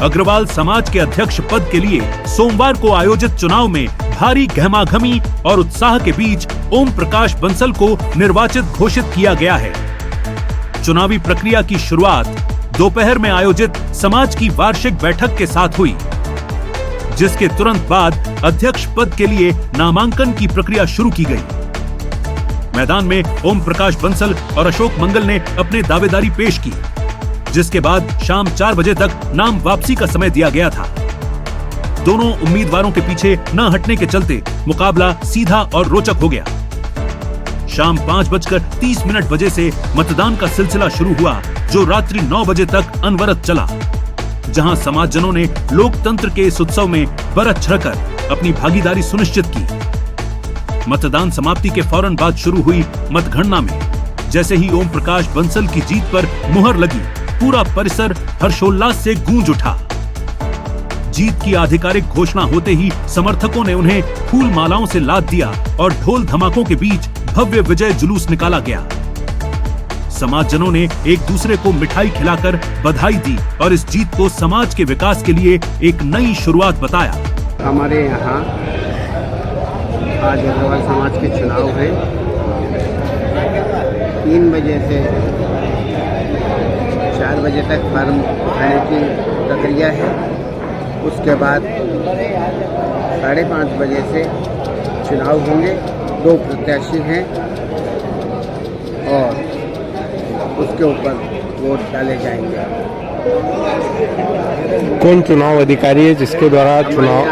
अग्रवाल समाज के अध्यक्ष पद के लिए सोमवार को आयोजित चुनाव में भारी गहमागहमी और उत्साह के बीच ओम प्रकाश बंसल को निर्वाचित घोषित किया गया है। चुनावी प्रक्रिया की शुरुआत दोपहर में आयोजित समाज की वार्षिक बैठक के साथ हुई, जिसके तुरंत बाद अध्यक्ष पद के लिए नामांकन की प्रक्रिया शुरू की गई। मैदान में ओम प्रकाश बंसल और अशोक मंगल ने अपने दावेदारी पेश की, जिसके बाद शाम 4 बजे तक नाम वापसी का समय दिया गया था। दोनों उम्मीदवारों के पीछे न हटने के चलते मुकाबला सीधा और रोचक हो गया। शाम 5:30 बजे से मतदान का सिलसिला शुरू हुआ, जो रात्रि 9 बजे तक अनवरत चला, जहां समाजजनों ने लोकतंत्र के इस उत्सव में बढ़ चढ़कर अपनी भागीदारी सुनिश्चित की। मतदान समाप्ति के फौरन बाद शुरू हुई मतगणना में जैसे ही ओम प्रकाश बंसल की जीत पर मुहर लगी, पूरा परिसर हर्षोल्लास से गूंज उठा। जीत की आधिकारिक घोषणा होते ही समर्थकों ने उन्हें फूल मालाओं से लाद दिया और ढोल धमाकों के बीच भव्य विजय जुलूस निकाला गया। समाजजनों ने एक दूसरे को मिठाई खिलाकर बधाई दी और इस जीत को समाज के विकास के लिए एक नई शुरुआत बताया। हमारे यहाँ आज अग्रवाल समाज के चुनाव है। 3 बजे से 4 बजे तक फॉर्म भरने की प्रक्रिया है। उसके बाद 5:30 बजे से चुनाव होंगे। 2 प्रत्याशी हैं और उसके ऊपर वोट डाले जाएंगे। कौन चुनाव अधिकारी है जिसके द्वारा चुनाव?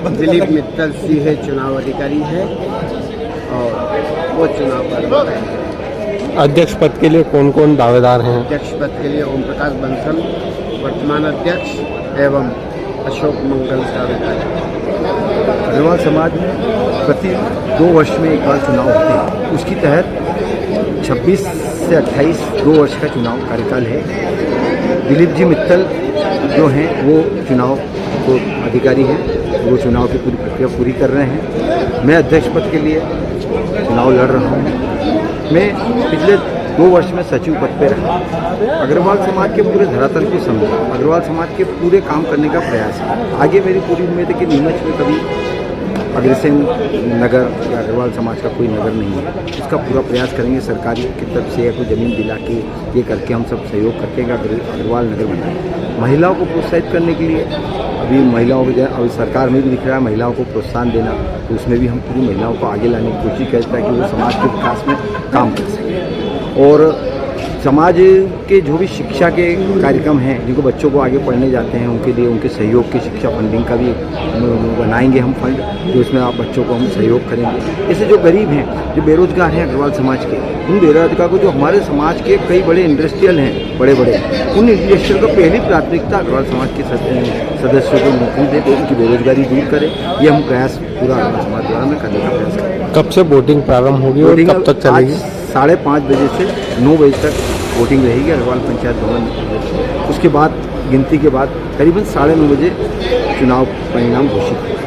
दिलीप मित्तल सिंह चुनाव अधिकारी है और वो चुनाव कर। अध्यक्ष पद के लिए कौन कौन दावेदार हैं? अध्यक्ष पद के लिए ओम प्रकाश बंसल वर्तमान अध्यक्ष एवं अशोक मंगल दावेदार। अग्रवाल समाज में प्रति 2 वर्ष में एक बार चुनाव होते हैं। उसकी तहत 26 से 28 2 वर्ष का चुनाव कार्यकाल है। दिलीप जी मित्तल जो हैं वो चुनाव को अधिकारी हैं, वो चुनाव की पूरी प्रक्रिया पूरी कर रहे हैं। मैं अध्यक्ष पद के लिए चुनाव लड़ रहा हूँ। मैं पिछले 2 वर्ष में सचिव पद पे रहा। अग्रवाल समाज के पूरे धरातल को समझा, अग्रवाल समाज के पूरे काम करने का प्रयास है। आगे मेरी पूरी उम्मीद है कि नीमच में कभी अग्रसेन नगर या अग्रवाल समाज का कोई नगर नहीं है। इसका पूरा प्रयास करेंगे। सरकारी की तरफ से या कोई ज़मीन दिला के ये करके हम सब सहयोग करके अग्रवाल नगर बनाएं। महिलाओं को प्रोत्साहित करने के लिए अभी महिलाओं को अभी सरकार में भी दिख रहा है महिलाओं को प्रोत्साहन देना, तो उसमें भी हम पूरी महिलाओं को आगे लाने की कोशिश करते हैं कि वो समाज के विकास में काम कर सकें। और समाज के जो भी शिक्षा के कार्यक्रम हैं, जिनको बच्चों को आगे पढ़ने जाते हैं, उनके लिए उनके सहयोग की शिक्षा फंडिंग का भी बनाएंगे हम फंड, जो इसमें आप बच्चों को हम सहयोग करेंगे। ऐसे जो गरीब हैं, जो बेरोजगार हैं अग्रवाल समाज के, उन बेरोजगार को जो हमारे समाज के कई बड़े इंडस्ट्रियल हैं, बड़े बड़े, उन इंडस्ट्रियल को पहली प्राथमिकता अग्रवाल समाज के सदस्यों को नौकरी दे के उनकी बेरोजगारी दूर करें। ये हम प्रयास पूरा अग्रवाल समाज द्वारा में करने का प्रयास करें। कब से वोटिंग प्रारंभ होगी और कब तक चलेगी? 5:30 बजे से 9 बजे तक वोटिंग रहेगी अग्रवाल पंचायत भवन। उसके बाद गिनती के बाद करीबन 9:30 बजे चुनाव परिणाम घोषित होगा।